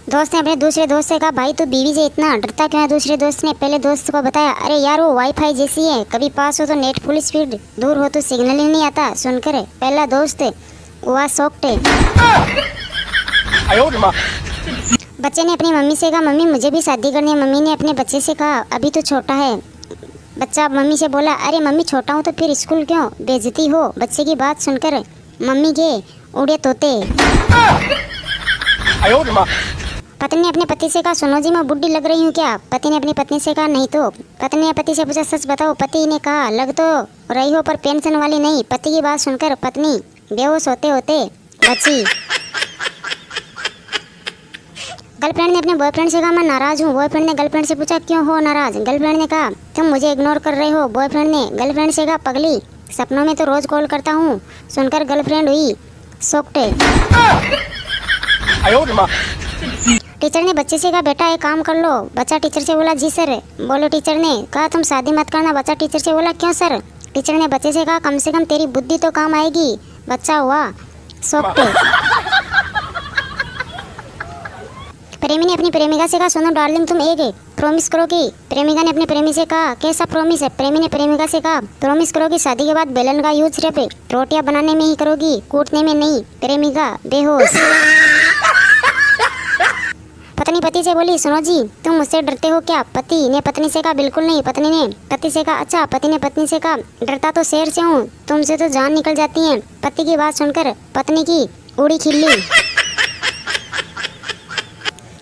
दोस्त ने अपने दूसरे दोस्त से कहा, भाई तू बीवी से इतना डरता क्यों है? दूसरे दोस्त ने पहले दोस्त को बताया, अरे यार वो वाईफाई जैसी है, कभी पास हो तो नेट फुल स्पीड, दूर हो तो सिग्नल ही नहीं आता। सुनकर पहला दोस्त हुआ शॉक्ड। बच्चे ने अपनी मम्मी से कहा, मम्मी मुझे भी शादी करनी है। मम्मी ने अपने बच्चे से कहा, अभी तो छोटा है। बच्चा मम्मी से बोला, अरे मम्मी छोटा हूँ तो फिर स्कूल क्यों, बेइज्जती हो। बच्चे की बात सुनकर मम्मी के उड़े तोते। पत्नी ने अपने पति से कहा, सुनो जी मैं बुढ़ी लग रही हूँ क्या? पति ने अपनी पत्नी से कहा, नहीं तो। पत्नी ने पति से पूछा, सच बताओ। पति ने कहा, लग तो रही हो पर पेंशन वाली नहीं। पति की बात सुनकर पत्नी बेहोश होते होते बची। गर्लफ्रेंड ने अपने बॉयफ्रेंड से कहा, मैं नाराज हूँ। बॉयफ्रेंड ने गर्लफ्रेंड से पूछा, क्यों हो नाराज? गर्लफ्रेंड ने कहा, तुम मुझे इग्नोर कर रहे हो। बॉयफ्रेंड ने गर्लफ्रेंड से कहा, पगली सपनों में तो रोज कॉल करता हूँ। सुनकर गर्लफ्रेंड हुई शॉक्ड। टीचर ने बच्चे से कहा, बेटा एक काम कर लो। बच्चा टीचर से बोला, जी सर। बोलो टीचर ने कहा, तुम शादी मत करना। बच्चा टीचर से बोला, क्यों सर? टीचर ने बच्चे से कहा, कम से कम तेरी बुद्धि तो काम आएगी। बच्चा हुआ शॉक्ड। प्रेमी ने अपनी प्रेमिका से कहा, सुनो डार्लिंग तुम एक प्रॉमिस करोगी? प्रेमिका ने अपने प्रेमी से कहा, कैसा प्रॉमिस है? प्रेमी ने प्रेमिका से कहा, प्रॉमिस करोगी शादी के बाद बेलन का यूज सिर्फ रोटियां बनाने में ही करोगी, कूटने में नहीं। प्रेमिका बेहोश। पत्नी पति से बोली, सुनो जी तुम मुझसे डरते हो क्या? पति ने पत्नी से कहा, बिल्कुल नहीं। पत्नी ने पति से कहा, अच्छा। पति ने पत्नी से कहा, डरता तो शेर से हूँ, तुमसे तो जान निकल जाती है। पति की बात सुनकर पत्नी की उड़ी खिल्ली।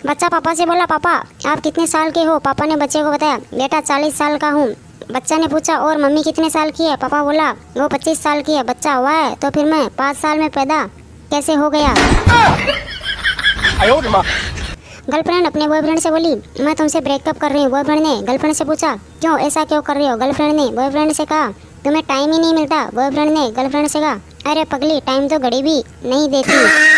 बच्चा पापा से बोला, पापा आप कितने साल के हो? पापा ने बच्चे को बताया, बेटा 40 साल का हूँ। बच्चा ने पूछा, और मम्मी कितने साल की है? पापा बोला, वो 25 साल की है। बच्चा हुआ है तो फिर मैं 5 साल में पैदा कैसे हो गया? गर्लफ्रेंड अपने बॉयफ्रेंड से बोली, मैं तुमसे ब्रेकअप कर रही हूँ। बॉयफ्रेंड ने गर्लफ्रेंड से पूछा, क्यों, ऐसा क्यों कर रही हो? गर्लफ्रेंड ने बॉयफ्रेंड से कहा, तुम्हें टाइम ही नहीं मिलता। बॉयफ्रेंड ने गर्लफ्रेंड से कहा, अरे पगली टाइम तो घड़ी भी नहीं देती।